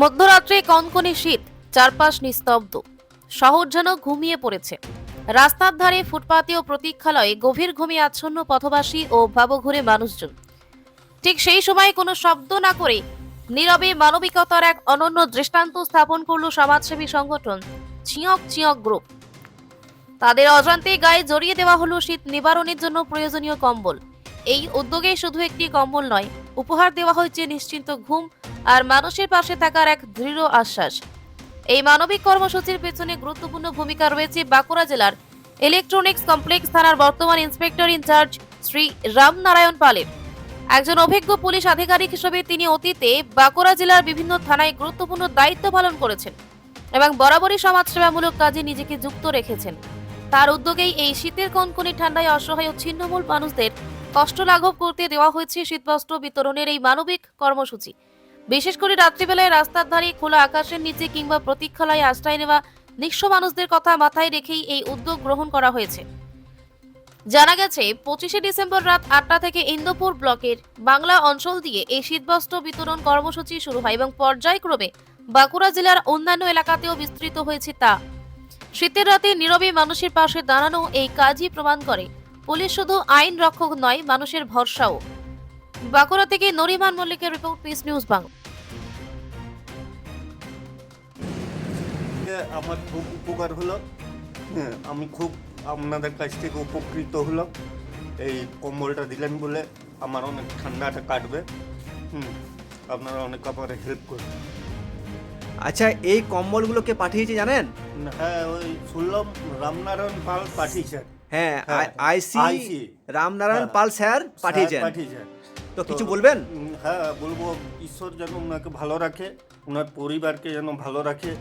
মধ্যরাত্রে কনকনে শীত, চারপাশ নিস্তব্ধ, শহর যেন ঘুমিয়ে পড়েছে। রাস্তার ধারে ফুটপাতে ও প্রতীক্ষালয়ে গভীর ঘুমে আচ্ছন্ন পথবাসী ও ভাবঘুরে মানুষজন। ঠিক সেই সময় কোনো শব্দ না করে নীরবে মানবিকতার এক অনন্য দৃষ্টান্ত স্থাপন করলো সমাজসেবী সংগঠন চিয়ক চিয়ক গ্রুপ। তাদের অজান্তে গায়ে জড়িয়ে দেওয়া হলো শীত নিবারণের জন্য প্রয়োজনীয় কম্বল। এই উদ্যোগে শুধু একটি কম্বল নয়, উপহার দেওয়া হয়েছে নিশ্চিন্ত ঘুম আর মানুষের পাশে থাকার এক দৃঢ় আশ্বাস। এই মানবিক কর্মসূচির পেছনে গুরুত্বপূর্ণ ভূমিকা রয়েছে বাঁকুড়া জেলার ইলেকট্রনিক্স কমপ্লেক্স থানার বর্তমান ইন্সপেক্টর ইনচার্জ শ্রী রামনারায়ণ পালের। একজন অভিজ্ঞ পুলিশ আধিকারিক হিসেবে তিনি অতীতে বাঁকুড়া জেলার বিভিন্ন থানায় গুরুত্বপূর্ণ দায়িত্ব পালন করেছেন এবং বরাবরই সমাজসেবামূলক কাজে নিজেকে যুক্ত রেখেছেন। তার উদ্যোগেই এই শীতের কনকনে ঠান্ডায় অসহায় ও ছিন্নমূল মানুষদের কষ্ট লাঘব করতে দেওয়া হয়েছে শীতবস্ত্র বিতরণের এই মানবিক কর্মসূচি। বিশেষ করে রাত্রিবেলায় রাস্তার ধারে খোলা আকাশের নিচে কিংবা প্রতীক্ষালয়ে আশ্রয় নেওয়া নিঃস্ব মানুষদের কথা মাথায় রেখেই এই উদ্যোগ গ্রহণ করা হয়েছে। জানা গেছে 25শে ডিসেম্বর রাত 8টা থেকে ইন্দোপুর ব্লকের বাংলা অঞ্চল দিয়ে এই শীতবস্ত্র বিতরণ কর্মসূচি শুরু হয় এবং পর্যায়ক্রমে বাঁকুড়া জেলার অন্যান্য এলাকাতেও বিস্তৃত হয়েছে তা। শীতের রাতে নীরবে মানুষের পাশে দাঁড়ানো এই কাজই প্রমাণ করে পুলিশ শুধু আইন রক্ষক নয়, মানুষের ভরসাও। বাঁকুড়া থেকে নরিমান মল্লিকের রিপোর্ট, পিস নিউজ বাংলা। আমার খুব উপকার হলো। আমি খুব আপনাদের কাছ থেকে উপকৃত হলাম। এই কম্বলটা দিলেন বলে আমার অনেক ঠান্ডাটা কাটবে। আপনারা অনেক আমার হেল্প করবেন। আচ্ছা, এই কম্বলগুলোকে পাঠিয়েছে জানেন? হ্যাঁ, ওই শুনলাম রামনারায়ণ পাল পাঠিয়েছেন। হ্যাঁ, হ্যাঁ, আইসি আইসি রামনারায়ণ হ্যাঁ, পাল স্যার পাঠিয়েছেন। তো কিছু বলবেন? হ্যাঁ, বলবো ঈশ্বর যেন ওনাকে ভালো রাখে, ওনার পরিবারকে যেন ভালো রাখে,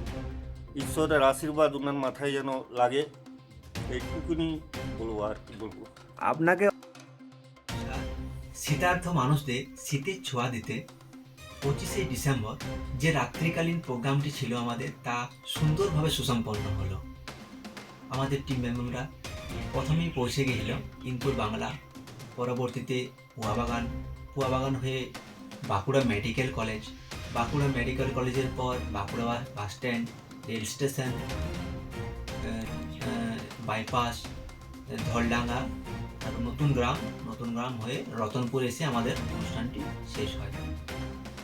ঈশ্বরের আশীর্বাদ ওনার মাথায় যেন লাগে, এইটুকুনি বলবো। আর কি বলবো? আপনাকে শীতার্থ মানুষদের শীতের ছোঁয়া দিতে 25শে ডিসেম্বর যে রাত্রিকালীন প্রোগ্রামটি ছিল আমাদের, তা সুন্দরভাবে সুসম্পন্ন হলো। আমাদের টিম মেম্বাররা প্রথমেই পৌঁছে গিয়েছিল ইনপুর বাংলা, পরবর্তীতে পুয়াবাগান হয়ে Bankura medical college, Bankura medical কলেজের পর Bankura bus stand, rail station, bypass, Dhaldanga, তারপর নতুন গ্রাম হয়ে রতনপুর এসে আমাদের অনুষ্ঠানটি শেষ হয়।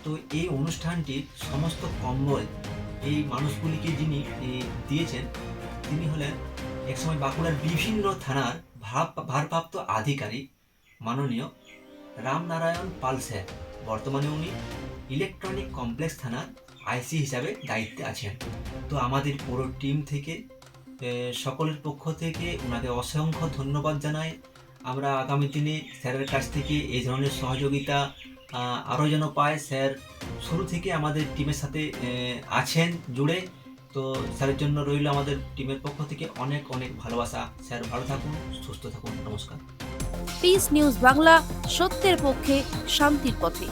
তো এই অনুষ্ঠানটির সমস্ত কম্বল এই মানুষগুলিকে যিনি দিয়েছেন, তিনি হলেন একসময় বাঁকুড়ার বিভিন্ন থানার ভারপ্রাপ্ত আধিকারিক মাননীয় রামনারায়ণ পাল স্যার। বর্তমানে উনি ইলেকট্রনিক কমপ্লেক্স থানার আইসি হিসাবে দায়িত্বে আছেন। তো আমাদের পুরো টিম থেকে সকলের পক্ষ থেকে ওনাকে অসংখ্য ধন্যবাদ জানাই। আমরা আগামী দিনে স্যারের কাছ থেকে এই ধরনের সহযোগিতা আরও যেন পায়। স্যার শুরু থেকে আমাদের টিমের সাথে আছেন জুড়ে। তো স্যারের জন্য রইল আমাদের টিমের পক্ষ থেকে অনেক অনেক ভালোবাসা। স্যার ভালো থাকুন, সুস্থ থাকুন, নমস্কার। পিস নিউজ বাংলা, সত্যের পক্ষে, শান্তির পথে।